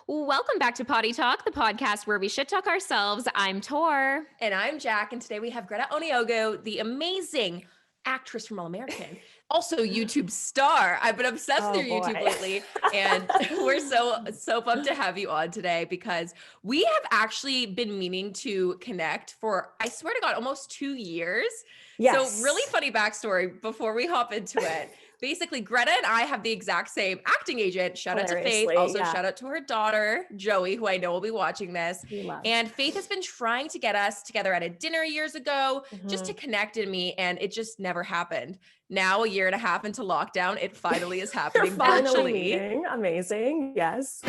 Welcome back to Poddy Talk, the podcast where we shit talk ourselves. I'm Tor. And I'm Jac, and today we have Greta Onieogou, the amazing actress from All American, also YouTube star. I've been obsessed with your YouTube lately, and we're so pumped to have you on today because we have actually been meaning to connect for, I swear to God, almost 2 years. Yes. So really funny backstory before we hop into it. Basically, Greta and I have the exact same acting agent. Shout out to Faith. Also, shout out to her daughter, Joey, who I know will be watching this. And Faith has been trying to get us together at a dinner years ago, just to connect in me, and it just never happened. Now, a year and a half into lockdown, it finally is happening. Finally meeting. Amazing. Yes.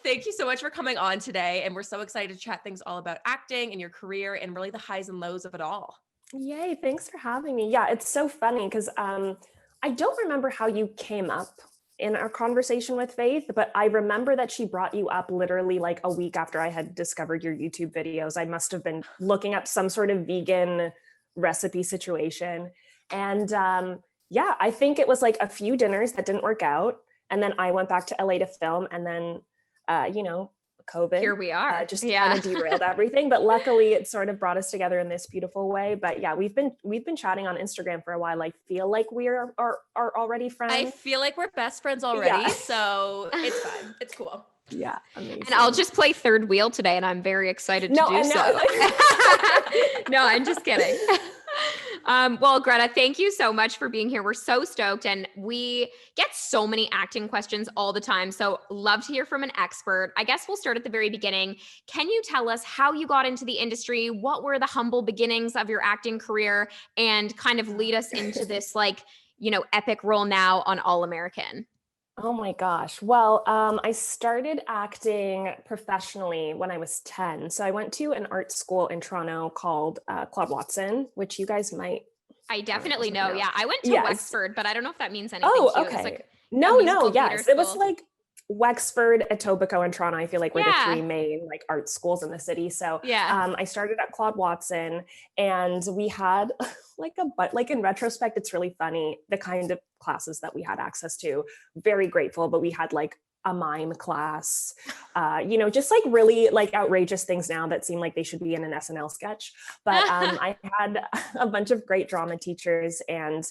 Thank you so much for coming on today. And we're so excited to chat things all about acting and your career and really the highs and lows of it all. Yay. Thanks for having me. Yeah, it's so funny because I don't remember how you came up in our conversation with Faith, but I remember that she brought you up literally like a week after I had discovered your YouTube videos. I must have been looking up some sort of vegan recipe situation. And yeah, I think it was like a few dinners that didn't work out. And then I went back to LA to film, and then COVID. Here we are. Kind of derailed everything, but luckily it sort of brought us together in this beautiful way. But yeah, we've been chatting on Instagram for a while. I feel like we are already friends. I feel like we're best friends already, so it's fine. It's cool. Yeah, amazing. And I'll just play third wheel today, and I'm very excited to do so. No, I'm just kidding. Well, Greta, thank you so much for being here. We're so stoked, and we get so many acting questions all the time. So love to hear from an expert. I guess we'll start at the very beginning. Can you tell us how you got into the industry? What were the humble beginnings of your acting career, and kind of lead us into this epic role now on All American? Oh my gosh. Well, I started acting professionally when I was 10. So I went to an art school in Toronto called Claude Watson, which you guys might. I definitely know. Yeah. I went to Wexford, but I don't know if that means anything to you. Okay. It was like no. Yes. It was like Wexford, Etobicoke, and Toronto. I feel like were the three main like art schools in the city. So I started at Claude Watson, and we had like in retrospect, it's really funny the kind of classes that we had access to. Very grateful, but we had like a mime class, just like really like outrageous things now that seem like they should be in an SNL sketch. But I had a bunch of great drama teachers, and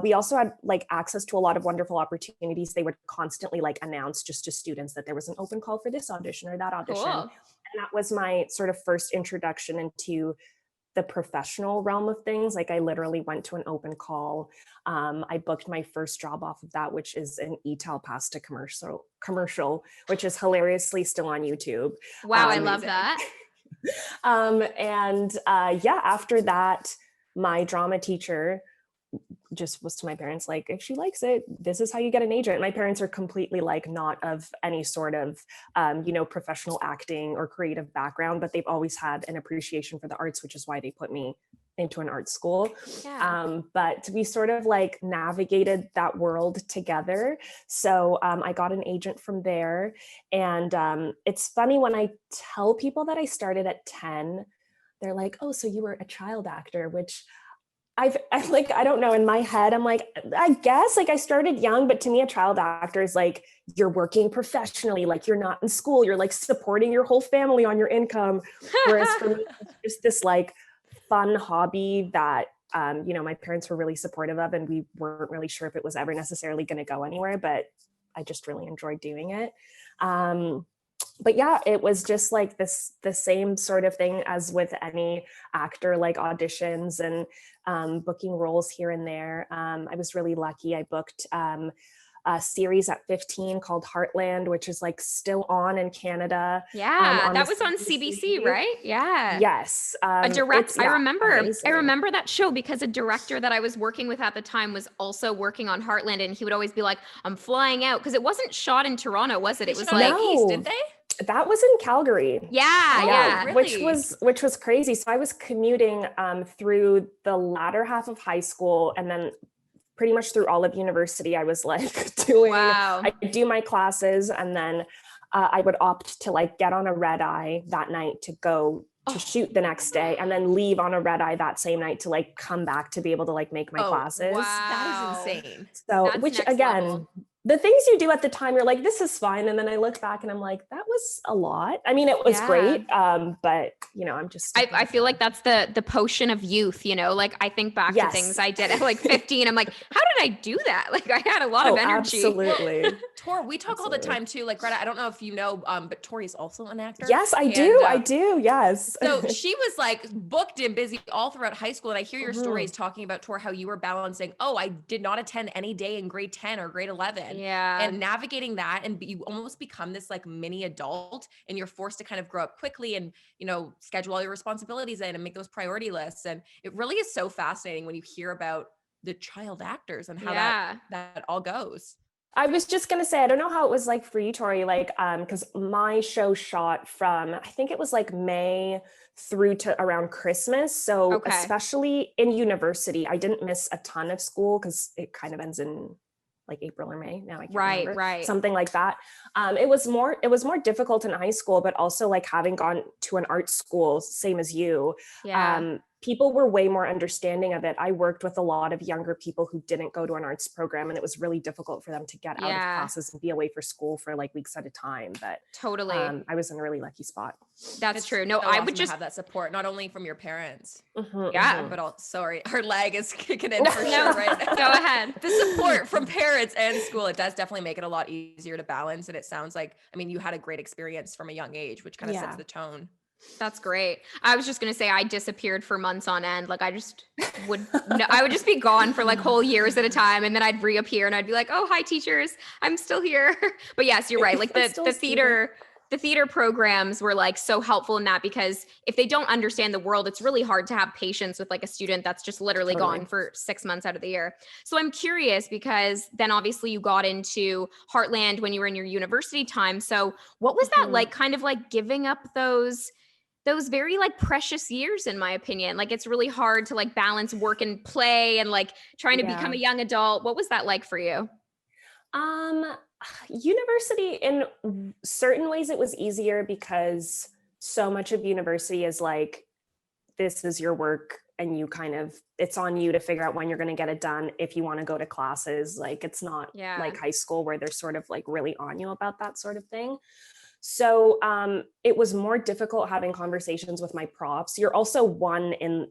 we also had like access to a lot of wonderful opportunities. They would constantly like announce just to students that there was an open call for this audition or that audition. Cool. And that was my sort of first introduction into the professional realm of things. Like I literally went to an open call. I booked my first job off of that, which is an Etal pasta commercial, which is hilariously still on YouTube. Wow, I love that. After that, my drama teacher just was to my parents like, if she likes it, this is how you get an agent. My parents are completely like not of any sort of professional acting or creative background, but they've always had an appreciation for the arts, which is why they put me into an art school. But we sort of like navigated that world together. So I got an agent from there. And it's funny when I tell people that I started at 10, they're like, oh, so you were a child actor, which I don't know, in my head, I'm like, I guess like I started young, but to me, a child actor is like, you're working professionally, like you're not in school, you're like supporting your whole family on your income. Whereas for me, it's just this like fun hobby that, my parents were really supportive of, and we weren't really sure if it was ever necessarily going to go anywhere, but I just really enjoyed doing it. But yeah, it was just like the same sort of thing as with any actor, like auditions and booking roles here and there. I was really lucky. I booked a series at 15 called Heartland, which is like still on in Canada. Yeah, that was on CBC, right? Yeah. Yes. I remember that show because a director that I was working with at the time was also working on Heartland, and he would always be like, I'm flying out, because it wasn't shot in Toronto, was it? It was like East, did they? That was in Calgary. Yeah. Really? Which was crazy. So I was commuting through the latter half of high school, and then pretty much through all of university. I was like I do my classes, and then I would opt to like get on a red eye that night to go to shoot the next day and then leave on a red eye that same night to like come back to be able to like make my classes. Wow. That is insane. So, That's which next again, level. The things you do at the time, you're like, this is fine. And then I look back and I'm like, that was a lot. I mean, it was great. But you know, I'm just, I feel like that's the potion of youth, you know, like I think back to things I did at like 15. I'm like, how did I do that? Like I had a lot of energy. Absolutely. Well, Tor, we talk all the time too. Like Greta, I don't know if you know, but Tori's also an actor. Yes, I do. Yes. So she was like booked and busy all throughout high school. And I hear your stories talking about, Tor, how you were balancing, I did not attend any day in grade 10 or grade 11. Yeah. And navigating that, and you almost become this like mini adult, and you're forced to kind of grow up quickly and, you know, schedule all your responsibilities in and make those priority lists. And it really is so fascinating when you hear about the child actors and how that all goes. I was just going to say, I don't know how it was like for you, Tori, like, cause my show shot from, I think it was like May through to around Christmas. So especially in university, I didn't miss a ton of school cause it kind of ends in like April or May. Now I can't remember. Right. Something like that. It was more difficult in high school, but also like having gone to an art school, same as you. People were way more understanding of it. I worked with a lot of younger people who didn't go to an arts program, and it was really difficult for them to get out of classes and be away for school for like weeks at a time. But totally, I was in a really lucky spot. That's true. No, so I awesome would just have that support, not only from your parents. But also, sorry, her leg is kicking in for sure right now. Go ahead. The support from parents and school, it does definitely make it a lot easier to balance. And it sounds like, I mean, you had a great experience from a young age, which kind of sets the tone. That's great. I was just going to say I disappeared for months on end. Like I would just be gone for like whole years at a time. And then I'd reappear and I'd be like, oh, hi teachers, I'm still here. But yes, you're right. Like the theater programs were like so helpful in that, because if they don't understand the world, it's really hard to have patience with like a student that's just literally gone for 6 months out of the year. So I'm curious, because then obviously you got into Heartland when you were in your university time. So what was that like, kind of like giving up those very like precious years, in my opinion? Like it's really hard to like balance work and play and like trying to become a young adult. What was that like for you? University, in certain ways it was easier, because so much of university is like, this is your work and you kind of, it's on you to figure out when you're going to get it done. If you want to go to classes, like it's not like high school where they're sort of like really on you about that sort of thing. So it was more difficult having conversations with my profs. You're also one in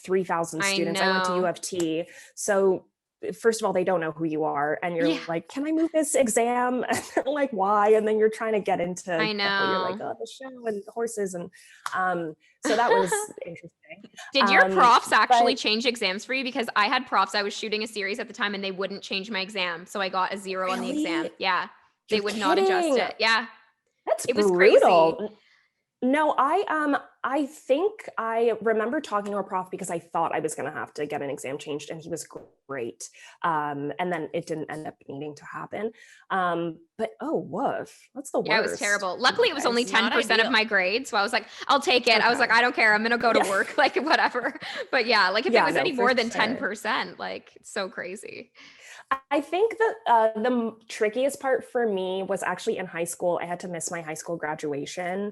3,000 students. I went to U of T. So first of all, they don't know who you are. And you're like, can I move this exam? And they're like, why? And then you're trying to get into, you're like, oh, the show and horses. And so that was interesting. Did your profs actually change exams for you? Because I had profs, I was shooting a series at the time and they wouldn't change my exam. So I got a 0 on the exam. Yeah. They would not adjust it. Yeah. It was brutal. Crazy. No, I think I remember talking to a prof because I thought I was going to have to get an exam changed, and he was great. And then it didn't end up needing to happen. But woof, that's the worst. Yeah, it was terrible. Luckily, it was only 10% of my grade. So I was like, I'll take it. I was like, I don't care. I'm going to go to work, like whatever. But yeah, like if it was any more than 10%, like it's so crazy. I think that the trickiest part for me was actually in high school. I had to miss my high school graduation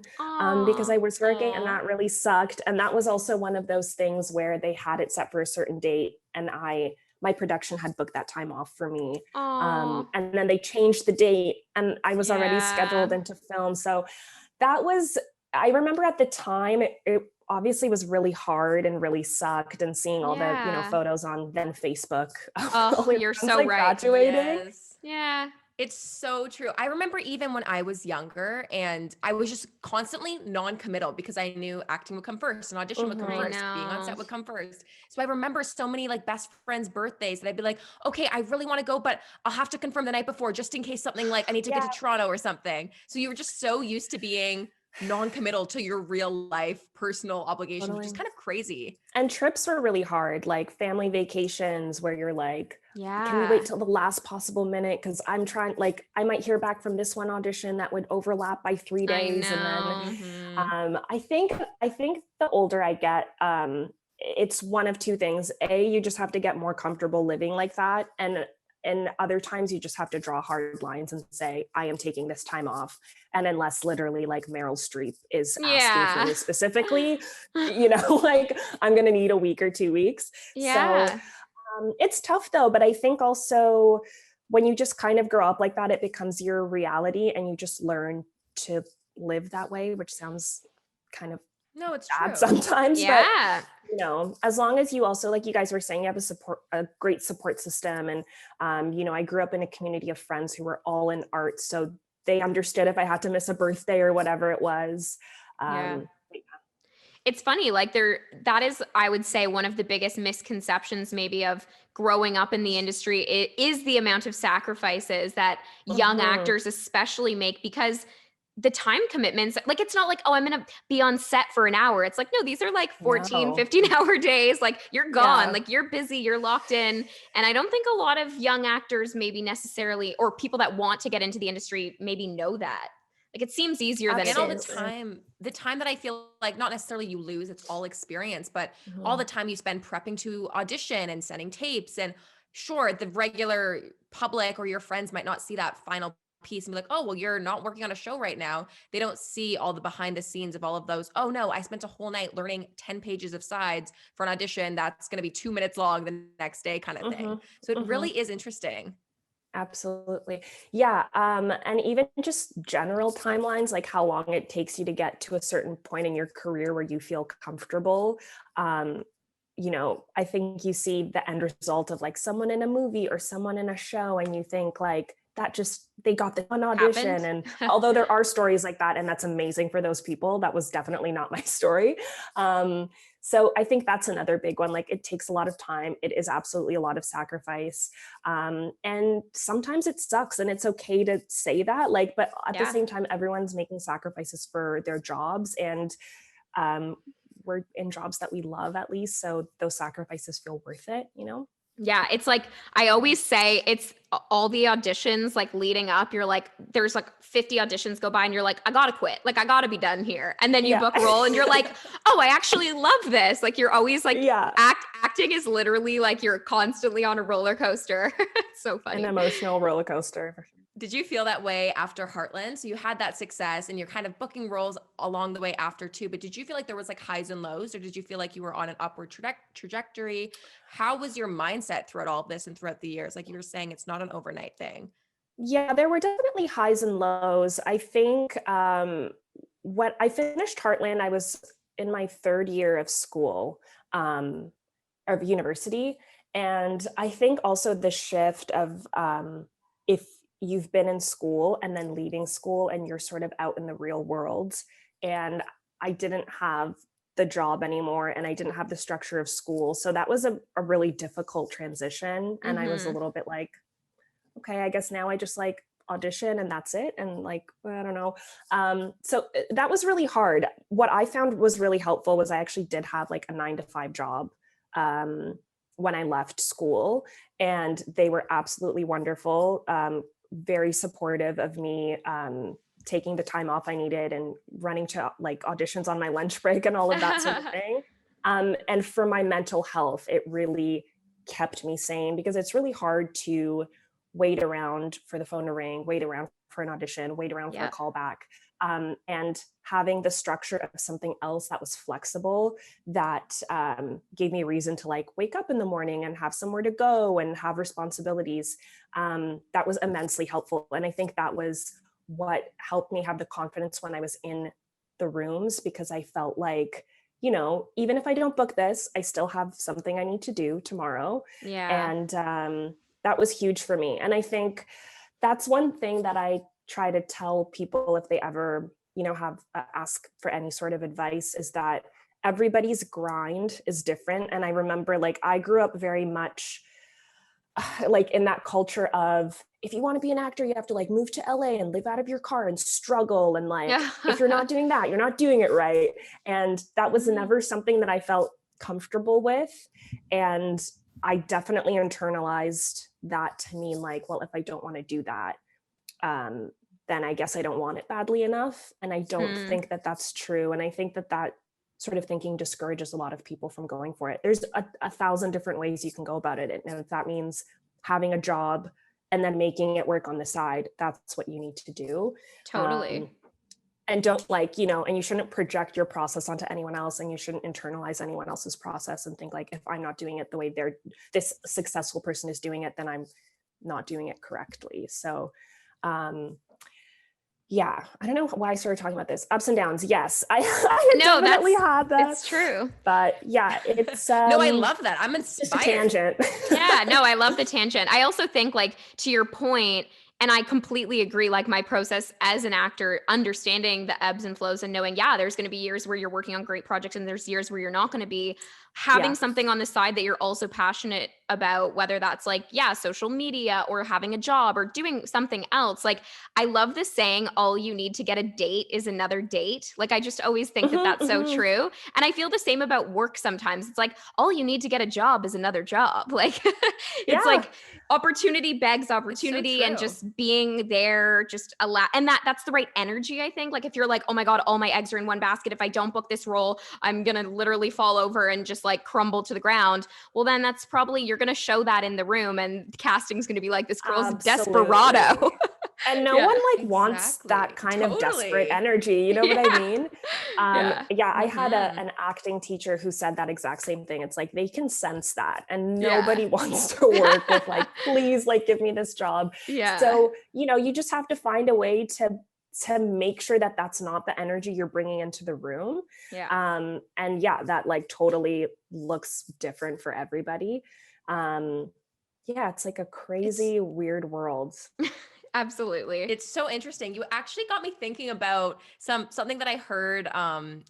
because I was working, and that really sucked. And that was also one of those things where they had it set for a certain date, and my production had booked that time off for me. And then they changed the date, and I was already scheduled into film. So that was, I remember at the time, it obviously was really hard and really sucked, and seeing all the photos on then Facebook. Oh, you're so right. Graduating. Yes. Yeah. It's so true. I remember even when I was younger, and I was just constantly non-committal because I knew acting would come first, and audition would come first, being on set would come first. So I remember so many like best friends' birthdays that I'd be like, okay, I really want to go, but I'll have to confirm the night before just in case something like I need to get to Toronto or something. So you were just so used to being non-committal to your real life personal obligations, which is kind of crazy. And trips were really hard, like family vacations where you're like, can we wait till the last possible minute? Because I'm trying, like, I might hear back from this one audition that would overlap by 3 days. And then I think the older I get, it's one of two things. A, you just have to get more comfortable living like that. And and other times you just have to draw hard lines and say, I am taking this time off. And unless literally like Meryl Streep is asking for me specifically, like I'm going to need a week or 2 weeks. Yeah. So it's tough though. But I think also when you just kind of grow up like that, it becomes your reality and you just learn to live that way, which sounds kind of it's bad true sometimes. Yeah. But as long as you also, like you guys were saying, you have a great support system. And, I grew up in a community of friends who were all in art. So they understood if I had to miss a birthday or whatever it was. It's funny, like that is, I would say, one of the biggest misconceptions maybe of growing up in the industry. It is the amount of sacrifices that young actors especially make, because the time commitments, like, it's not like, oh, I'm going to be on set for an hour. It's like, no, these are like 14, 15-hour days. Like, you're gone, like you're busy, you're locked in. And I don't think a lot of young actors maybe necessarily, or people that want to get into the industry maybe know that. Like, it seems easier than it is. And all the time that I feel like not necessarily you lose, it's all experience, but all the time you spend prepping to audition and sending tapes. And sure, the regular public or your friends might not see that final piece and be like, oh, well, you're not working on a show right now. They don't see all the behind the scenes of all of those. Oh no, I spent a whole night learning 10 pages of sides for an audition that's going to be 2 minutes long the next day, kind of thing. So it really is interesting. Absolutely. Yeah. And even just general timelines, like how long it takes you to get to a certain point in your career where you feel comfortable. I think you see the end result of like someone in a movie or someone in a show, and you think like, they got the one audition. And although there are stories like that, and that's amazing for those people, that was definitely not my story. So I think that's another big one. Like, it takes a lot of time. It is absolutely a lot of sacrifice. And sometimes it sucks, and it's okay to say that, like, but at the same time, everyone's making sacrifices for their jobs, and we're in jobs that we love, at least. So those sacrifices feel worth it, Yeah, it's like, I always say, it's all the auditions like leading up, you're like, there's like 50 auditions go by and you're like, I gotta quit. Like, I gotta be done here. And then you book a role and you're like, oh, I actually love this. Like, you're always like, acting is literally like, you're constantly on a roller coaster. It's so funny. An emotional roller coaster. Did you feel that way after Heartland? So you had that success and you're kind of booking roles along the way after too, but did you feel like there was like highs and lows, or did you feel like you were on an upward trajectory? How was your mindset throughout all of this and throughout the years? Like you were saying, it's not an overnight thing. Yeah, there were definitely highs and lows. I think when I finished Heartland, I was in my 3rd year of school, of university. And I think also the shift of if you've been in school and then leaving school and you're sort of out in the real world, and I didn't have the job anymore and I didn't have the structure of school. So that was a really difficult transition. And I was a little bit like, okay, I guess now I just like audition and that's it. And like, I don't know. So that was really hard. What I found was really helpful was I actually did have like a 9-to-5 job when I left school, and they were absolutely wonderful. Very supportive of me taking the time off I needed and running to like auditions on my lunch break and all of that sort of thing. And for my mental health, it really kept me sane, because it's really hard to wait around for the phone to ring, wait around for an audition, wait around for a callback. And having the structure of something else that was flexible, that gave me a reason to like wake up in the morning and have somewhere to go and have responsibilities. That was immensely helpful. And I think that was what helped me have the confidence when I was in the rooms, because I felt like, even if I don't book this, I still have something I need to do tomorrow. Yeah. And that was huge for me. And I think that's one thing that I try to tell people if they ever, have ask for any sort of advice, is that everybody's grind is different. And I remember like I grew up very much like in that culture of, if you want to be an actor, you have to like move to LA and live out of your car and struggle. And like, if you're not doing that, you're not doing it right. And that was never something that I felt comfortable with. And I definitely internalized that to mean like, well, if I don't want to do that, then I guess I don't want it badly enough. And I don't think that that's true. And I think that sort of thinking discourages a lot of people from going for it. There's a 1,000 different ways you can go about it. And if that means having a job and then making it work on the side, that's what you need to do. Totally. And don't like, you know, and you shouldn't project your process onto anyone else, and you shouldn't internalize anyone else's process and think like, if I'm not doing it the way this successful person is doing it, then I'm not doing it correctly. So, yeah, I don't know why I started talking about this. Ups and downs. Yes, I definitely had that. It's true. But yeah, it's no, I love that. I'm inspired. Just a tangent. Yeah, no, I love the tangent. I also think, like, to your point, and I completely agree, like my process as an actor, understanding the ebbs and flows and knowing, yeah, there's going to be years where you're working on great projects and there's years where you're not going to be, having something on the side that you're also passionate about, whether that's like, social media or having a job or doing something else. Like, I love this saying, all you need to get a date is another date. Like, I just always think that that's so true. And I feel the same about work sometimes. It's like, all you need to get a job is another job. Like, it's like opportunity begs opportunity, and just being there, just allow, and that's the right energy, I think. Like, if you're like, oh my God, all my eggs are in one basket. If I don't book this role, I'm going to literally fall over and just like crumble to the ground. Well, then that's probably, you're going to show that in the room, and casting's going to be like, this girl's a desperado. And no one like wants that kind of desperate energy. You know what I mean? I had an acting teacher who said that exact same thing. It's like, they can sense that, and nobody wants to work with like, please, like, give me this job. So, you know, you just have to find a way to make sure that that's not the energy you're bringing into the room. And that like totally looks different for everybody. It's like a crazy, weird world. Absolutely. It's so interesting. You actually got me thinking about something that I heard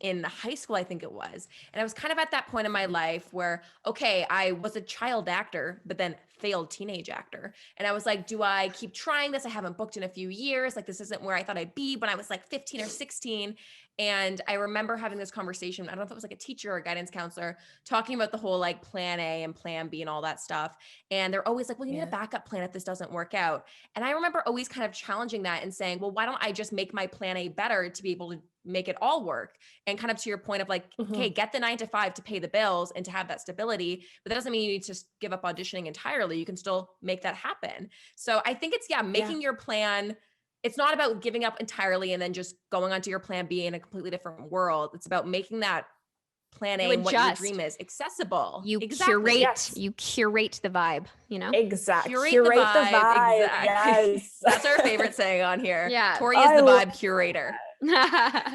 in high school, I think it was. And I was kind of at that point in my life where, okay, I was a child actor, but then failed teenage actor. And I was like, do I keep trying this? I haven't booked in a few years. Like, this isn't where I thought I'd be when I was like 15 or 16. And I remember having this conversation, I don't know if it was like a teacher or a guidance counselor, talking about the whole like plan A and plan B and all that stuff. And they're always like, well, you need a backup plan if this doesn't work out. And I remember always kind of challenging that and saying, well, why don't I just make my plan A better to be able to make it all work? And kind of to your point of like, okay, get the 9 to 5 to pay the bills and to have that stability, but that doesn't mean you need to just give up auditioning entirely. You can still make that happen. So I think it's, making your plan. It's not about giving up entirely and then just going on to your plan B in a completely different world. It's about making that plan A and what your dream is accessible. You curate the vibe, you know? Exactly. Curate the vibe. Exactly. Yes. That's our favorite saying on here. Tori is the vibe curator. No,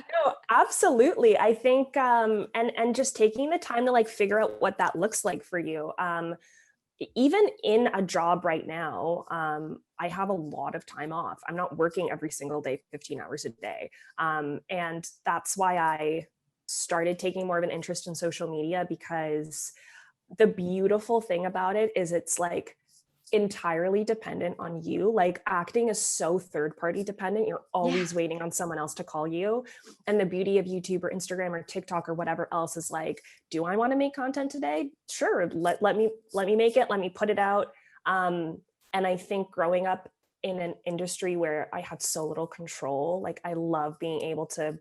absolutely. I think, and just taking the time to like figure out what that looks like for you. Even in a job right now, I have a lot of time off. I'm not working every single day, 15 hours a day. And that's why I started taking more of an interest in social media, because the beautiful thing about it is it's like entirely dependent on you. Like, acting is so third party dependent. You're always waiting on someone else to call you. And the beauty of YouTube or Instagram or TikTok or whatever else is like, do I want to make content today? Sure. Let me make it. Let me put it out. And I think growing up in an industry where I had so little control, like, I love being able to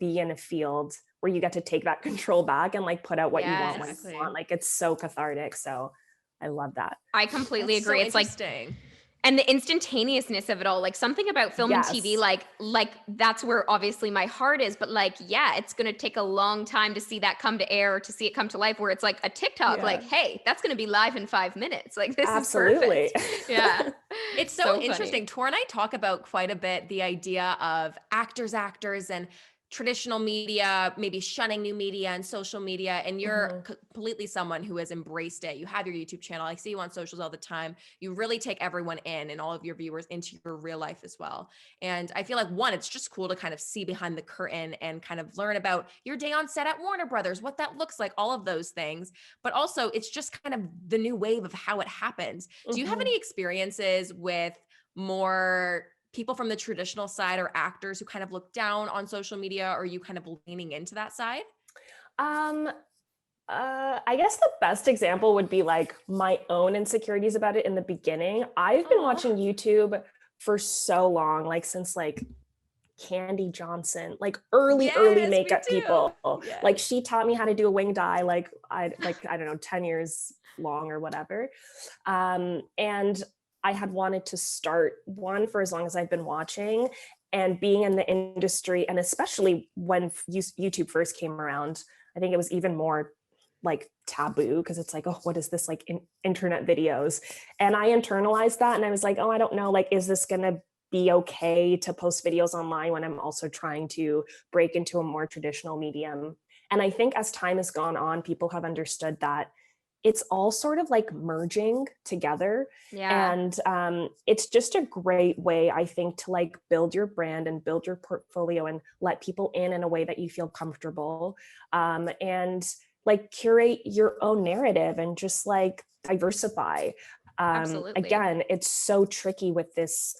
be in a field where you get to take that control back and like put out what you want when you want. Like, it's so cathartic. So I love that. I completely agree. So it's like, and the instantaneousness of it all, like something about film and TV, like that's where obviously my heart is, but like, it's going to take a long time to see that come to air, to see it come to life, where it's like a TikTok, like, hey, that's going to be live in 5 minutes. Like, this is perfect. Yeah. It's so interesting. Tor and I talk about quite a bit the idea of actors and traditional media, maybe shunning new media and social media. And you're completely someone who has embraced it. You have your YouTube channel. I see you on socials all the time. You really take everyone in and all of your viewers into your real life as well. And I feel like, one, it's just cool to kind of see behind the curtain and kind of learn about your day on set at Warner Brothers, what that looks like, all of those things. But also, it's just kind of the new wave of how it happens. Do you have any experiences with more people from the traditional side or actors who kind of look down on social media? Or are you kind of leaning into that side? I guess the best example would be like my own insecurities about it in the beginning. I've been watching YouTube for so long, like since like Candy Johnson, like early makeup people. Yes. Like she taught me how to do a wing dye, like I don't know, 10 years long or whatever. And I had wanted to start one for as long as I've been watching, and being in the industry, and especially when YouTube first came around, I think it was even more like taboo, because it's like, oh, what is this, like internet videos? And I internalized that, and I was like, oh, I don't know, like, is this gonna be okay to post videos online when I'm also trying to break into a more traditional medium? And I think as time has gone on, people have understood that it's all sort of like merging together. Yeah. And it's just a great way, I think, to like build your brand and build your portfolio and let people in a way that you feel comfortable, and like curate your own narrative and just like diversify. Absolutely. Again, it's so tricky with this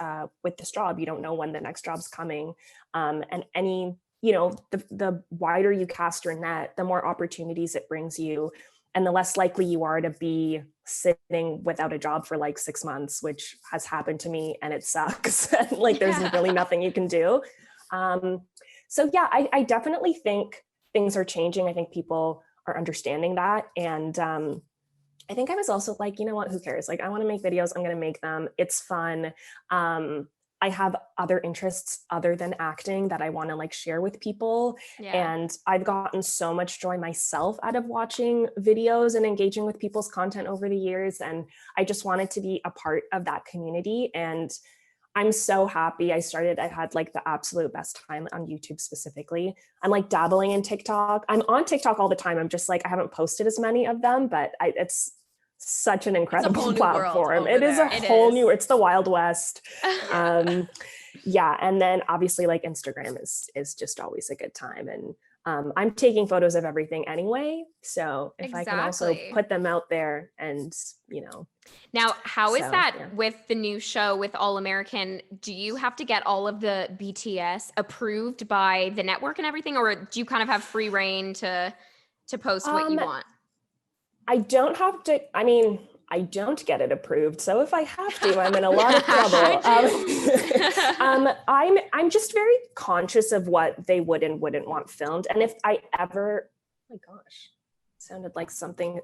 job. You don't know when the next job's coming. And any, the wider you cast your net, the more opportunities it brings you, and the less likely you are to be sitting without a job for like 6 months, which has happened to me, and it sucks. Like there's really nothing you can do. So yeah, I definitely think things are changing. I think people are understanding that. And I think I was also like, you know what, who cares? Like, I want to make videos. I'm going to make them. It's fun. I have other interests other than acting that I want to like share with people. Yeah. And I've gotten so much joy myself out of watching videos and engaging with people's content over the years. And I just wanted to be a part of that community. And I'm so happy I had like the absolute best time on YouTube specifically. I'm like dabbling in TikTok. I'm on TikTok all the time. I'm just like, I haven't posted as many of them, but it's such an incredible platform. It is a whole new, it's the Wild West. Yeah. And then obviously like Instagram is just always a good time. And I'm taking photos of everything anyway. So if I can also put them out there and, Now, how is that with the new show with All American? Do you have to get all of the BTS approved by the network and everything? Or do you kind of have free reign to post what you want? I don't have to, I don't get it approved. So if I have to, I'm in a lot of trouble. I'm just very conscious of what they would and wouldn't want filmed. And if I ever, oh my gosh, sounded like something,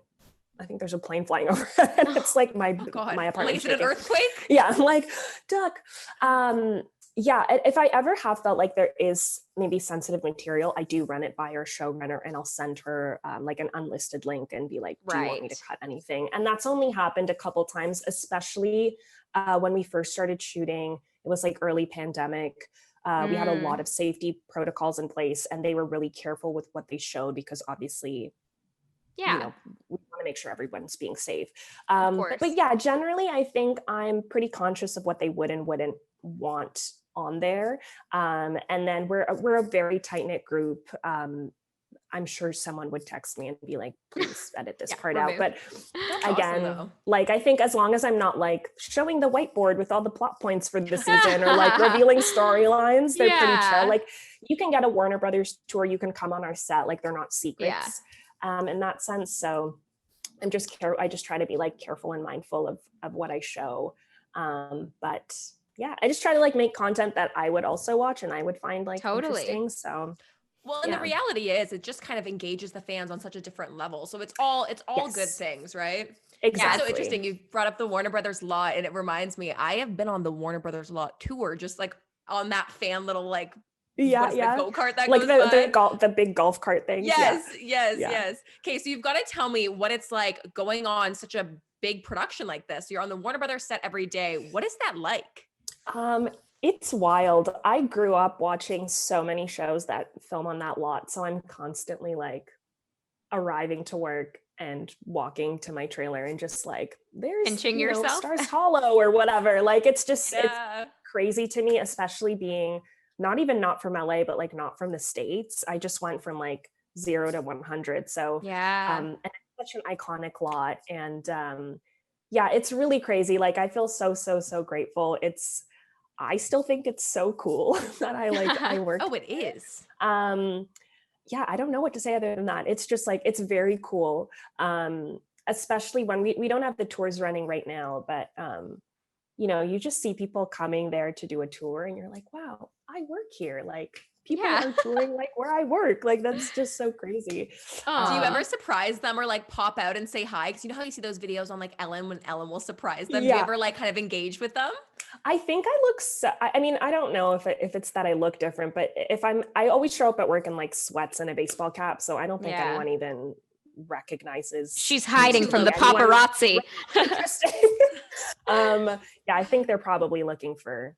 I think there's a plane flying overhead. It's like my apartment. Like, is it an earthquake? Yeah, I'm like, duck. Yeah, if I ever have felt like there is maybe sensitive material, I do run it by our showrunner, and I'll send her like an unlisted link and be like, do you want me to cut anything? And that's only happened a couple times, especially when we first started shooting. It was like early pandemic. We had a lot of safety protocols in place, and they were really careful with what they showed, because obviously, we want to make sure everyone's being safe. But yeah, generally, I think I'm pretty conscious of what they would and wouldn't want on there. And then we're a very tight-knit group. I'm sure someone would text me and be like, please edit this part out. But again, awesome, like, I think as long as I'm not like showing the whiteboard with all the plot points for the season or like revealing storylines, they're pretty chill. Like, you can get a Warner Brothers tour, you can come on our set, like they're not secrets in that sense. So I just try to be like careful and mindful of what I show. But yeah, I just try to like make content that I would also watch and I would find like interesting. So well, and the reality is it just kind of engages the fans on such a different level. So it's all good things, right? Exactly. Yeah, so interesting. You brought up the Warner Brothers lot, and it reminds me, I have been on the Warner Brothers lot tour, just like on that fan little like the go-kart that like goes by? the big golf cart thing. Yes. Okay, so you've got to tell me what it's like going on such a big production like this. You're on the Warner Brothers set every day. What is that like? It's wild. I grew up watching so many shows that film on that lot. So I'm constantly like arriving to work and walking to my trailer and just like, there's pinching yourself, Stars Hollow or whatever. Like, it's just, it's crazy to me, especially being not from LA, but like not from the States. I just went from like 0 to 100. So and it's such an iconic lot. And it's really crazy. Like, I feel so grateful. I still think it's so cool that I work. Oh, it is. I don't know what to say other than that. It's just like, it's very cool. Especially when we don't have the tours running right now, but you just see people coming there to do a tour and you're like, wow, I work here. Like people are touring like where I work. Like that's just so crazy. Do you ever surprise them or like pop out and say hi? Because you know how you see those videos on like Ellen when Ellen will surprise them. Do you ever like kind of engage with them? I think I look I mean, I don't know if it's that I look different, but I always show up at work in like sweats and a baseball cap. So I don't think anyone even recognizes. She's hiding from the paparazzi. Interesting. I think they're probably looking for,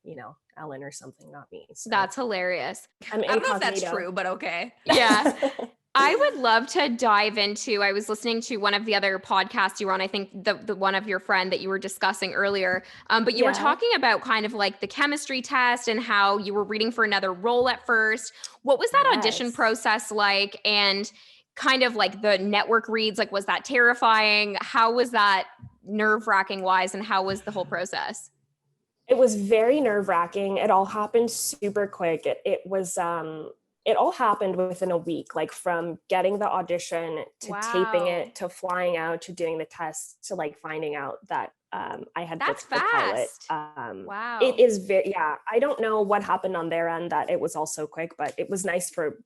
Ellen or something, not me. So. That's hilarious. I don't know if that's true, but okay. Yeah. I would love to dive into, I was listening to one of the other podcasts you were on, I think the one of your friend that you were discussing earlier, but you were talking about kind of like the chemistry test and how you were reading for another role at first. What was that audition process like? And kind of like the network reads, like, was that terrifying? How was that nerve-wracking wise? And how was the whole process? It was very nerve-wracking. It all happened super quick. It all happened within a week, like from getting the audition to taping it, to flying out, to doing the test, to like finding out that I had booked the pilot. Wow. It is I don't know what happened on their end that it was all so quick, but it was nice for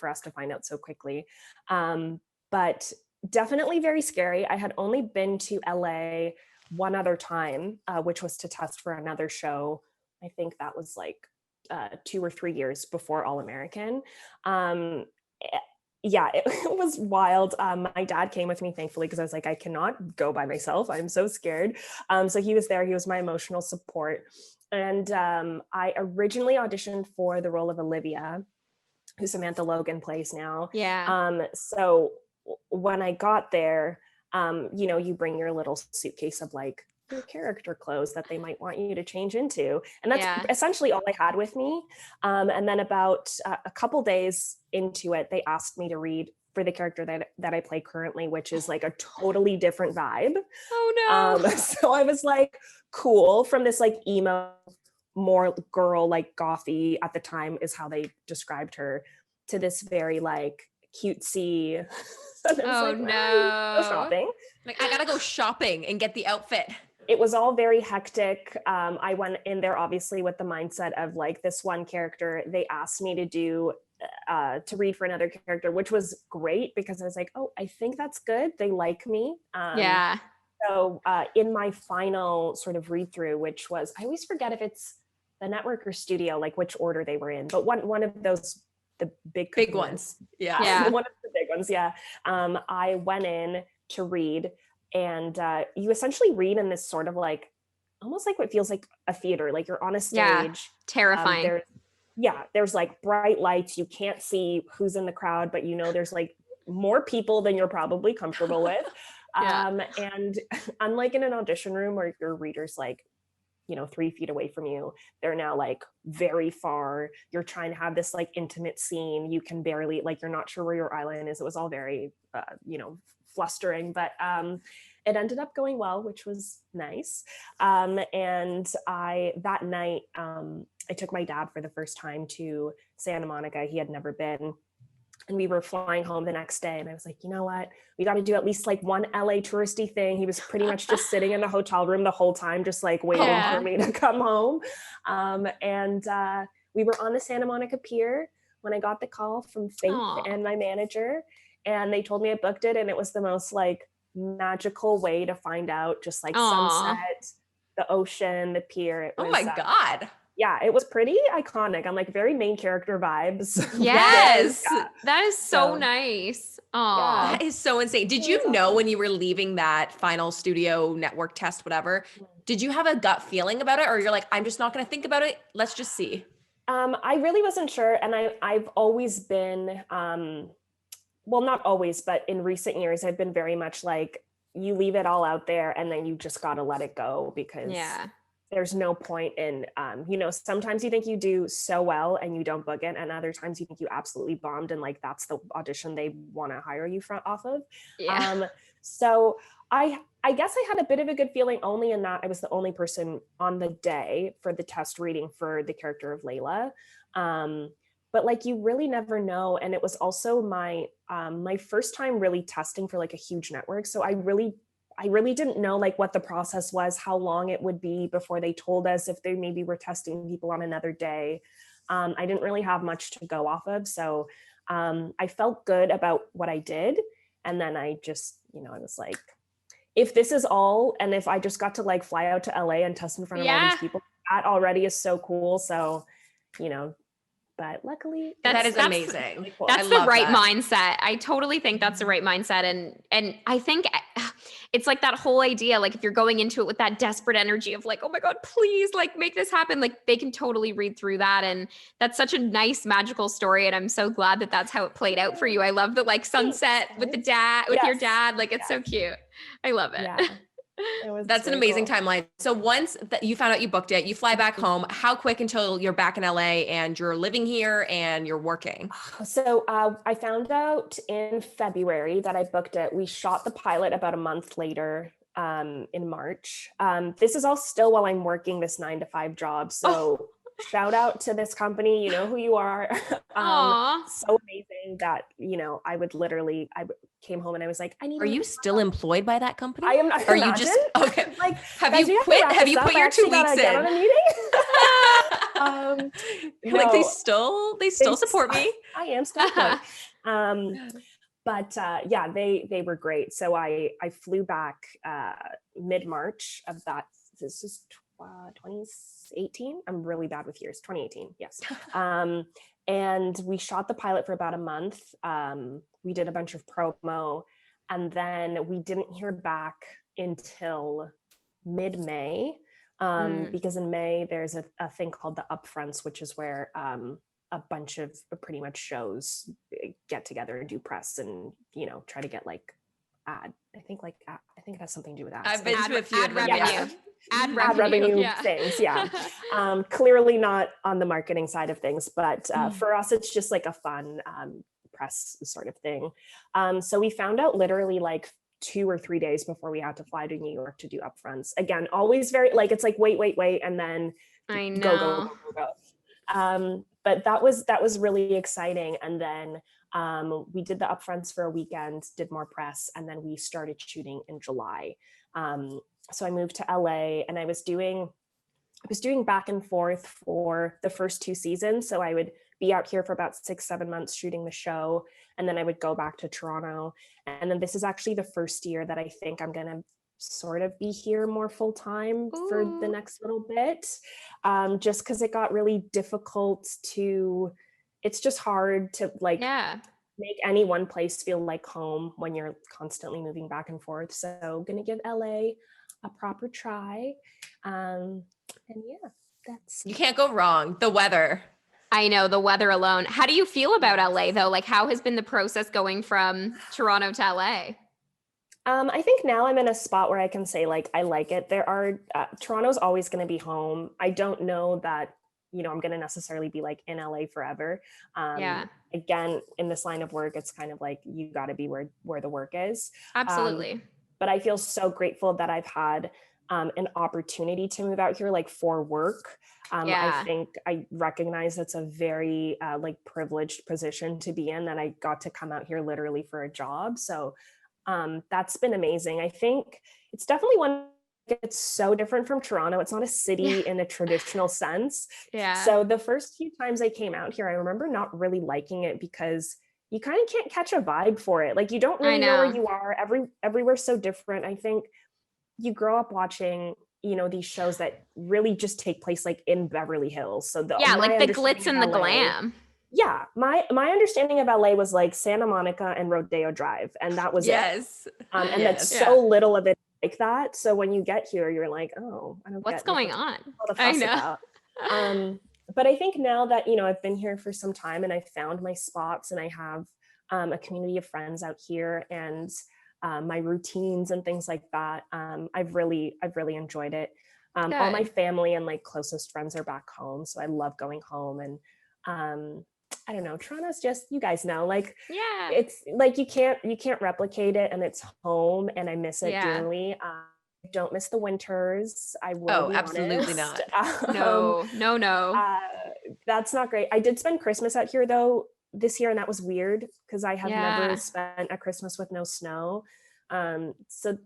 us to find out so quickly. But definitely very scary. I had only been to LA one other time, which was to test for another show. I think that was like 2 or 3 years before All American. It was wild. My dad came with me, thankfully, because I was like, I cannot go by myself. I'm so scared. So he was there. He was my emotional support. And I originally auditioned for the role of Olivia, who Samantha Logan plays now. Yeah. So when I got there, you bring your little suitcase of like your character clothes that they might want you to change into. And that's essentially all I had with me. And then about a couple days into it, they asked me to read for the character that I play currently, which is like a totally different vibe. Oh no. So I was like, cool, from this like emo, more girl, like gothy at the time is how they described her, to this very like cutesy. Oh no. Go shopping. Like I gotta go shopping and get the outfit. It was all very hectic. I went in there obviously with the mindset of like this one character. They asked me to do to read for another character, which was great because I was like, oh, I think that's good. They like me. So in my final sort of read through, which was, I always forget if it's the network or studio, like which order they were in, but one of those, the big ones. Yeah. One of the big ones. Yeah. I went in to read, and you essentially read in this sort of like, almost like what feels like a theater, like you're on a stage. Yeah. Terrifying. There's like bright lights. You can't see who's in the crowd, but there's like more people than you're probably comfortable with. And unlike in an audition room where your reader's like, 3 feet away from you, they're now like very far. You're trying to have this like intimate scene. You can barely, like, you're not sure where your eyeliner is. It was all very, flustering, but it ended up going well, which was nice. And that night, I took my dad for the first time to Santa Monica. He had never been. And we were flying home the next day. And I was like, you know what? We got to do at least like one LA touristy thing. He was pretty much just sitting in the hotel room the whole time, just like waiting for me to come home. And we were on the Santa Monica Pier when I got the call from Faith and my manager. And they told me I booked it. And it was the most like magical way to find out, just like sunset, the ocean, the pier. It was, oh my God. Yeah, it was pretty iconic. I'm like very main character vibes. Yes. That is so nice. Yeah. That is so insane. Did you know when you were leaving that final studio network test, whatever, did you have a gut feeling about it? Or you're like, I'm just not going to think about it. Let's just see. I really wasn't sure. And I've always been, well, not always, but in recent years, I've been very much like, you leave it all out there and then you just got to let it go, because there's no point in, sometimes you think you do so well and you don't book it. And other times you think you absolutely bombed and like, that's the audition they want to hire you off of. So I guess I had a bit of a good feeling, only in that I was the only person on the day for the test reading for the character of Layla. But like, you really never know. And it was also my, my first time really testing for like a huge network. So I I really didn't know like what the process was, how long it would be before they told us if they maybe were testing people on another day. I didn't really have much to go off of. So I felt good about what I did. And then I just, I was like, if this is all, and if I just got to like fly out to LA and test in front of all these people, that already is so cool. So, but luckily that is amazing. Really cool. That's the right mindset. I totally think that's the right mindset. And I think it's like that whole idea, like if you're going into it with that desperate energy of like, oh my God, please like make this happen. Like they can totally read through that. And that's such a nice, magical story. And I'm so glad that that's how it played out for you. I love the like sunset with your dad. Like it's so cute. I love it. Yeah. That's an amazing timeline. So once that you found out you booked it, you fly back home. How quick until you're back in LA and you're living here and you're working? So I found out in February that I booked it. We shot the pilot about a month later in March. This is all still while I'm working this 9-to-5 job. So shout out to this company. You know who you are. So amazing that, I came home and I was like, Are you still employed by that company? I am not. Are you just okay? Like, have you quit? Have you put your 2 weeks in? Get on a meeting? Like they still support me. I am still employed. But they were great. So I flew back mid-March of that. This is 2018. I'm really bad with years. 2018. Yes. And we shot the pilot for about a month. We did a bunch of promo, and then we didn't hear back until mid-May, because in May there's a thing called the upfronts, which is where a bunch of pretty much shows get together and do press and try to get like ad. I think it has something to do with ads. I've been to a few ad revenue. Ad revenue things. Yeah. Clearly not on the marketing side of things, but for us, it's just like a fun press sort of thing. So we found out literally like 2 or 3 days before we had to fly to New York to do upfronts. Again, always very like, it's like, wait. And then I know. go. But that was really exciting. And then we did the upfronts for a weekend, did more press, and then we started shooting in July. So I moved to LA and I was doing back and forth for the first 2 seasons. So I would be out here for about 6-7 months shooting the show. And then I would go back to Toronto. And then this is actually the first year that I think I'm going to sort of be here more full time for the next little bit. Just because it got really difficult it's just hard to make any one place feel like home when you're constantly moving back and forth. So gonna give LA a proper try. And that's. You can't go wrong. The weather. I know, the weather alone. How do you feel about LA though? Like how has been the process going from Toronto to LA? I think now I'm in a spot where I can say like, I like it. Toronto's always going to be home. I don't know that, I'm going to necessarily be like in LA forever. Again, in this line of work, it's kind of like, you got to be where the work is. Absolutely. But I feel so grateful that I've had an opportunity to move out here, like for work. I think I recognize it's a very privileged position to be in, that I got to come out here literally for a job. So that's been amazing. I think it's definitely one that's so different from Toronto. It's not a city in a traditional sense. Yeah. So the first few times I came out here, I remember not really liking it because you kind of can't catch a vibe for it. Like you don't really know where you are. Everywhere's so different. I think you grow up watching, these shows that really just take place like in Beverly Hills. So like the glitz and the glam. Yeah, my understanding of LA was like Santa Monica and Rodeo Drive, and that was it. And that's so little of it like that. So when you get here, you're like, oh, I don't. What's going on? I know. But I think now that I've been here for some time and I found my spots, and I have a community of friends out here, and my routines and things like that. I've really enjoyed it. All my family and like closest friends are back home, so I love going home. And I don't know, Toronto's just, you guys know, like, it's like, you can't replicate it, and it's home, and I miss it dearly. Don't miss the winters. I will be absolutely honest. Not. No. That's not great. I did spend Christmas out here though this year, and that was weird because I have never spent a Christmas with no snow. So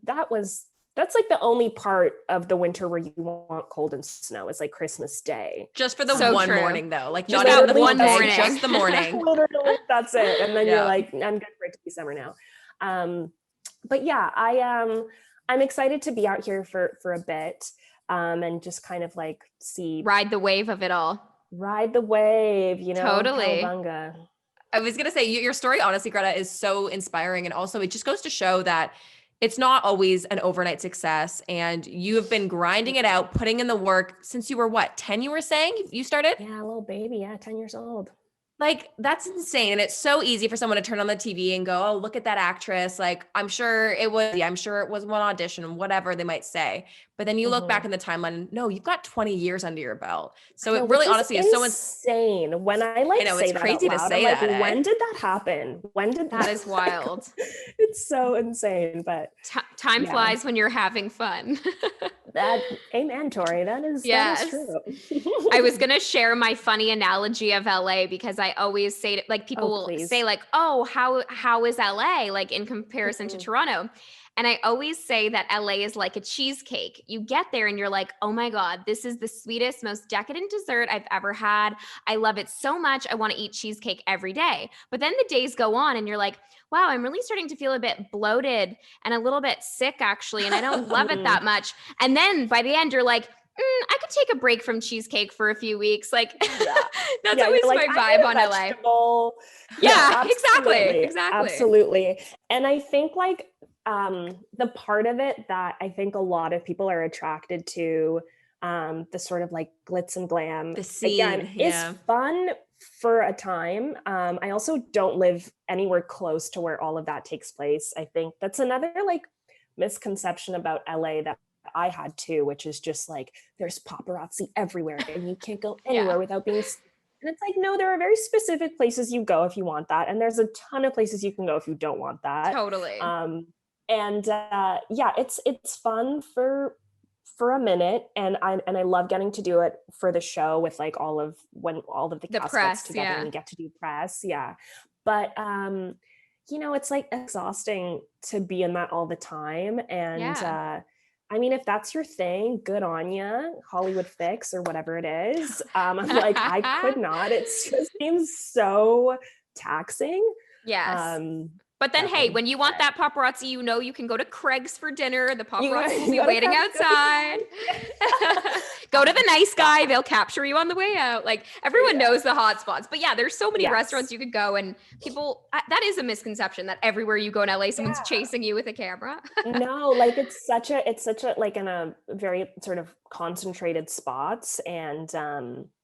that's like the only part of the winter where you want cold and snow is like Christmas Day. Just for the one morning though, like just not that even one morning, just the morning. Literally, that's it. And then you're like, I'm good for it to be summer now. But yeah, I'm excited to be out here for a bit, and just kind of like ride the wave of it all. Ride the wave, you know. Totally. Cowabunga. I was gonna say your story, honestly, Greta, is so inspiring, and also it just goes to show that it's not always an overnight success, and you have been grinding it out, putting in the work since you were 10, you were saying you started? Yeah, a little baby. Yeah, 10 years old. Like, that's insane. And it's so easy for someone to turn on the TV and go, oh, look at that actress. Like, I'm sure it was one audition, whatever they might say. But then you look back in the timeline, no, you've got 20 years under your belt. So it really honestly is so insane. When I say it's that crazy out loud, to say I'm that. When did that happen? When did that is wild. It's so insane, but time flies when you're having fun. Amen, Tori. That is true. I was going to share my funny analogy of LA because I always say like people will say like, oh, how is LA like in comparison to Toronto? And I always say that LA is like a cheesecake. You get there and you're like, oh my God, this is the sweetest, most decadent dessert I've ever had. I love it so much. I want to eat cheesecake every day. But then the days go on and you're like, wow, I'm really starting to feel a bit bloated and a little bit sick actually. And I don't love it that much. And then by the end, you're like, I could take a break from cheesecake for a few weeks. Like that's always my vibe on LA. Yeah, exactly. Absolutely. And I think like, the part of it that I think a lot of people are attracted to, the sort of like glitz and glam, the scene, is fun for a time. I also don't live anywhere close to where all of that takes place. I think that's another like misconception about LA that I had too, which is just like there's paparazzi everywhere and you can't go anywhere without being. And it's like, no, there are very specific places you go if you want that, and there's a ton of places you can go if you don't want that. Totally. And it's fun for a minute, and I love getting to do it for the show with like all of the cast press, gets together and get to do press. But you know, it's like exhausting to be in that all the time. And I mean, if that's your thing, good on you, Hollywood Fix or whatever it is. I'm like, I could not. It just seems so taxing. Yes. But then, hey, when you want that paparazzi, you know you can go to Craig's for dinner. The paparazzi will be waiting outside. Go to the nice guy. They'll capture you on the way out. Like, everyone knows the hot spots. But yeah, there's so many restaurants you could go. And people, that is a misconception that everywhere you go in LA, someone's chasing you with a camera. No, like it's such a like in a very sort of concentrated spots. And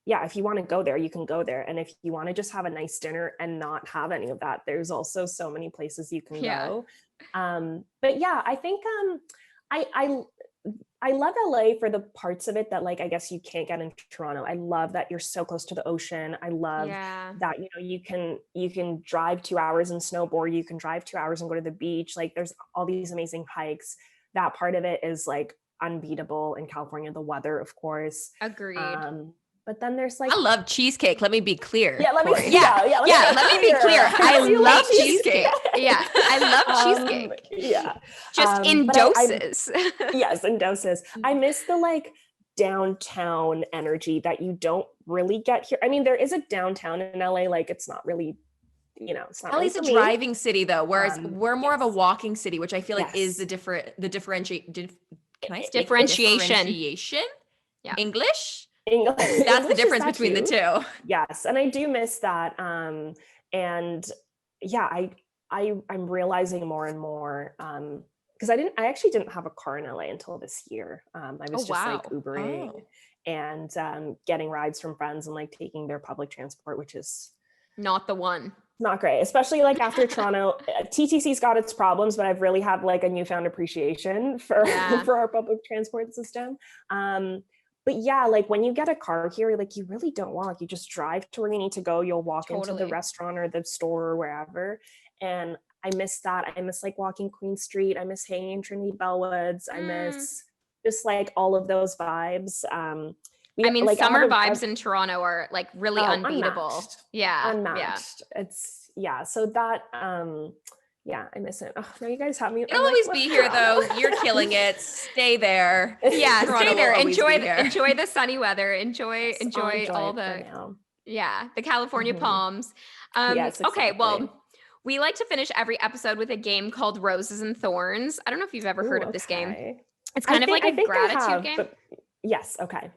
if you want to go there, you can go there. And if you want to just have a nice dinner and not have any of that, there's also so many places you can go. But yeah, I think I love LA for the parts of it that like I guess you can't get in Toronto. I love that you're so close to the ocean. I love that, you know, you can drive 2 hours and snowboard, you can drive 2 hours and go to the beach. Like there's all these amazing hikes. That part of it is like unbeatable in California. The weather, of course. Agreed. But then there's like, I love cheesecake. Let me be clear. Let me be clear. I love cheesecake. I love cheesecake. Just in doses. Yes, in doses. I miss the like downtown energy that you don't really get here. I mean, there is a downtown in LA. Like it's not really, you know, it's not. LA's a driving city though, whereas we're more of a walking city, which I feel like is the differentiation. Yeah. English. That's the difference between the two. Yes, and I do miss that. And yeah, I'm realizing more and more because I actually didn't have a car in LA until this year. I was like Ubering and getting rides from friends and like taking their public transport, which is not the one. Not great, especially like after Toronto. TTC's got its problems, but I've really had like a newfound appreciation for our public transport system. But yeah, like when you get a car here, like you really don't walk. You just drive to where you need to go. You'll walk into the restaurant or the store or wherever. And I miss that. I miss like walking Queen Street. I miss hanging in Trinity Bellwoods. I miss just like all of those vibes. Like summer vibes in Toronto are like really unbeatable. Unmatched. Unmatched. It's so that Yeah, I miss it. Oh, no, you guys have me. It'll always be here though. You're killing it. Stay there. Yeah, Toronto stay there. will Enjoy the sunny weather. Enjoy all the the California palms. Yes, exactly. Okay, well, we like to finish every episode with a game called Roses and Thorns. I don't know if you've ever heard of this game. It's kind of like a gratitude game. Yes. Okay.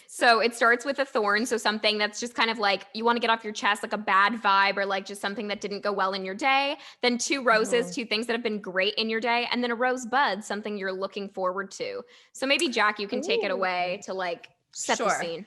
So it starts with a thorn. So something that's just kind of like you want to get off your chest, like a bad vibe or like just something that didn't go well in your day. Then 2 roses, 2 things that have been great in your day. And then a rosebud, something you're looking forward to. So maybe Jac, you can take it away to like set the scene.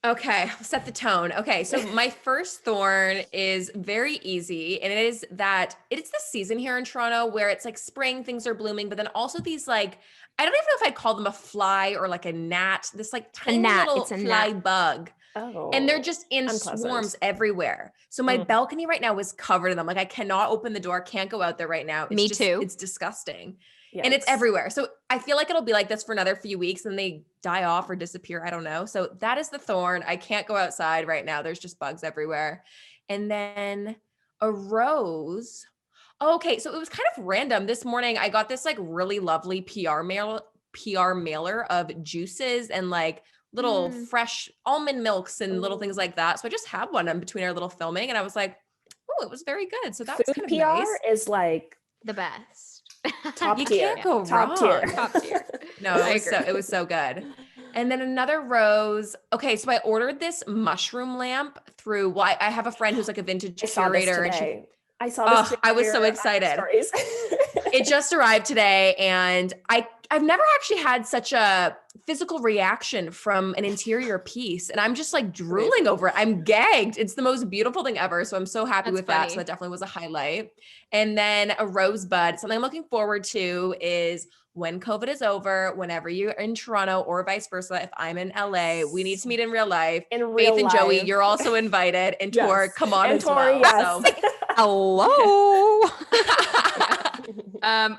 Okay, I'll set the tone. Okay, so my first thorn is very easy, and it is that it's the season here in Toronto where it's like spring, things are blooming, but then also these like, I don't even know if I'd call them a fly or like a gnat, this like tiny little fly bug. Oh, and they're just in swarms everywhere. So my balcony right now is covered in them. Like I cannot open the door, can't go out there right now. Me too. It's disgusting. Yikes. And it's everywhere. So I feel like it'll be like this for another few weeks and they die off or disappear. I don't know. So that is the thorn. I can't go outside right now. There's just bugs everywhere. And then a rose. Okay. So it was kind of random. This morning I got this like really lovely PR mailer of juices and like little fresh almond milks and little things like that. So I just had one in between our little filming and I was like, oh, it was very good. So that was kind of PR nice. Is like the best. Top you tier. Can't go top wrong. Tier. Top tier. No, it was so good. And then another rose. Okay, so I ordered this mushroom lamp through. Well, I have a friend who's like a vintage curator, and I saw this. I was so excited. It just arrived today, and I've never actually had such a physical reaction from an interior piece, and I'm just like drooling over it. I'm gagged. It's the most beautiful thing ever. So I'm so happy with that. So that definitely was a highlight. And then a rosebud. Something I'm looking forward to is when COVID is over, whenever you're in Toronto or vice versa, if I'm in LA, we need to meet in real life. Faith and Joey, you're also invited. And Tor, come on as well. Yes. So. Hello.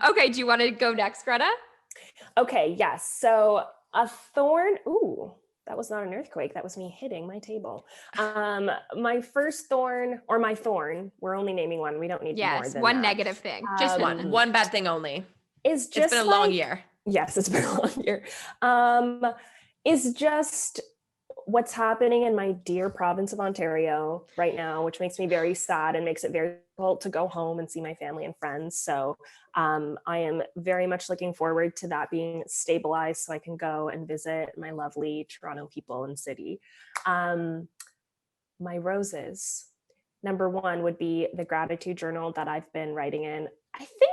Okay, do you want to go next, Greta? Okay, yes. So a thorn. Ooh, that was not an earthquake. That was me hitting my table. My first thorn or my thorn. We're only naming one. We don't need more than one that. negative thing. Just one bad thing only. It's been a long year. Yes, it's been a long year. Is just what's happening in my dear province of Ontario right now, which makes me very sad and makes it very difficult to go home and see my family and friends. So I am very much looking forward to that being stabilized so I can go and visit my lovely Toronto people and city. My roses. Number 1 would be the gratitude journal that I've been writing in. I think,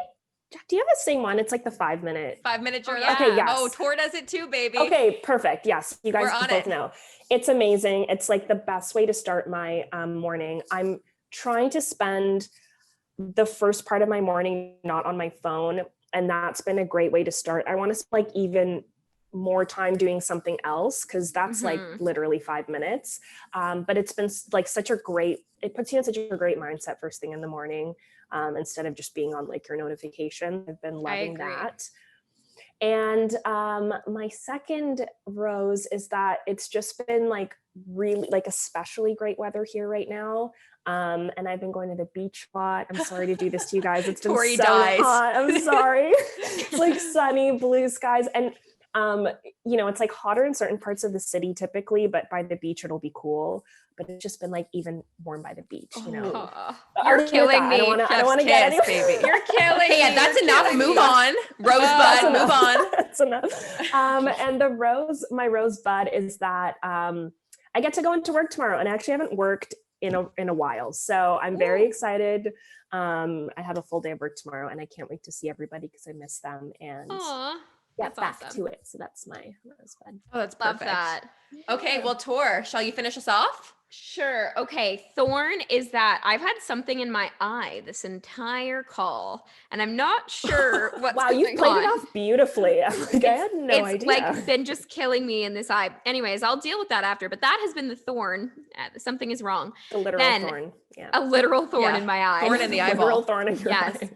do you have the same one? It's like the 5-minute. 5-minute journal. Yeah. Okay, yes. Oh, Tor does it too, baby. Okay, perfect. Yes, you guys both know. It's amazing. It's like the best way to start my morning. I'm trying to spend the first part of my morning not on my phone, and that's been a great way to start. I want to spend like even more time doing something else because that's like literally 5 minutes. But it's been like it puts you in such a great mindset first thing in the morning. Instead of just being on like your notification. I've been loving that. And my second rose is that it's just been like really like especially great weather here right now. And I've been going to the beach a lot. I'm sorry to do this to you guys. It's been so hot. I'm sorry. It's like sunny blue skies. And it's like hotter in certain parts of the city typically, but by the beach it'll be cool. But it's just been like even warm by the beach, you know. You're killing me. I don't want to get any. Baby. You're killing me. Yeah, that's enough. Move on. Rosebud, move on. That's enough. And my rosebud is that I get to go into work tomorrow, and I actually haven't worked in a while, so I'm very excited. I have a full day of work tomorrow, and I can't wait to see everybody because I miss them and get back to it. So that's my rosebud. Oh, that's perfect. Love that. Okay, well, Tor, shall you finish us off? Sure. Okay. Thorn is that I've had something in my eye this entire call, and I'm not sure what's wow, you played it off beautifully. I had no idea. It's like been just killing me in this eye. Anyways, I'll deal with that after. But that has been the thorn. Something is wrong. The literal thorn. Yeah. A literal thorn in my eye. Thorn in the eyeball. Literal thorn in your eye.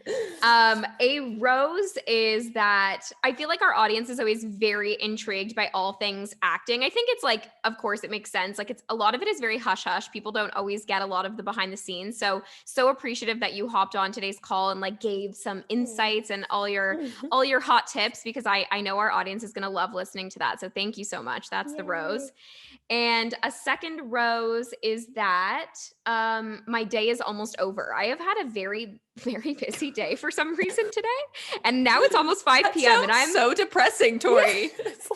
A rose is that I feel like our audience is always very intrigued by all things acting. I think it's like, of course, it makes sense. Like a lot of it is very high hush hush. People don't always get a lot of the behind the scenes. So appreciative that you hopped on today's call and like gave some insights and all your hot tips, because I know our audience is going to love listening to that. So thank you so much. That's the rose. And a second rose is that my day is almost over. I have had a very, very busy day for some reason today. And now it's almost 5 p.m. and I'm so depressing, Tori.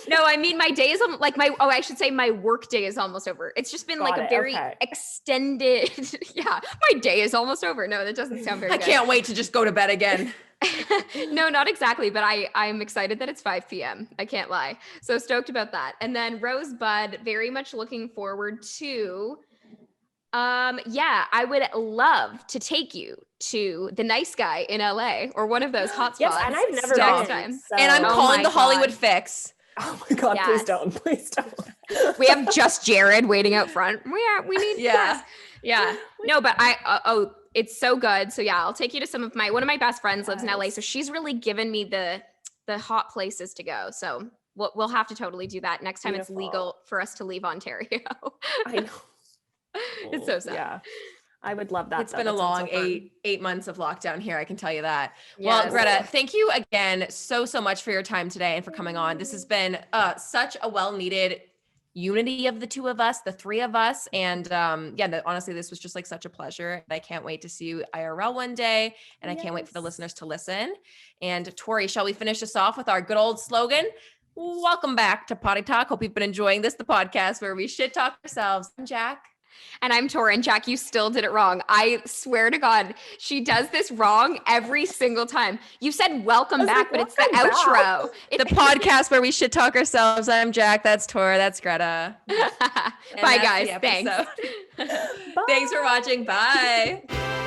No, I mean, my day is like I should say my work day is almost over. It's just been like a very extended, yeah, my day is almost over. No, that doesn't sound very good. I can't wait to just go to bed again. No, not exactly, but I'm excited that it's 5 p.m. I can't lie. So stoked about that. And then Rosebud, very much looking forward to, I would love to take you to the Nice Guy in LA or one of those hot spots. Yes, and I've never been. So. And I'm calling the Hollywood Fix. Oh my God, yes. Please don't. We have just Jared waiting out front. We need this. Yeah. No, but it's so good. So yeah, I'll take you to one of my best friends lives in LA. So she's really given me the hot places to go. So we'll have to totally do that next time. It's legal for us to leave Ontario. I know. It's so sad. Yeah. I would love that. It's been a long 8 months of lockdown here. I can tell you that. Yes. Well, Greta, thank you again so much for your time today and for coming on. This has been such a well-needed unity of the two of us, the three of us. And honestly, this was just like such a pleasure. I can't wait to see you IRL one day. And I can't wait for the listeners to listen. And Tori, shall we finish this off with our good old slogan? Welcome back to Poddy Talk. Hope you've been enjoying this, the podcast where we shit talk ourselves. I'm Jac. And I'm Tor. And Jac, you still did it wrong. I swear to God, she does this wrong every single time. You said welcome back, but it's the outro. The podcast where we shit talk ourselves. I'm Jac. That's Tor. That's Greta. Bye, guys. Thanks. Thanks for watching. Bye.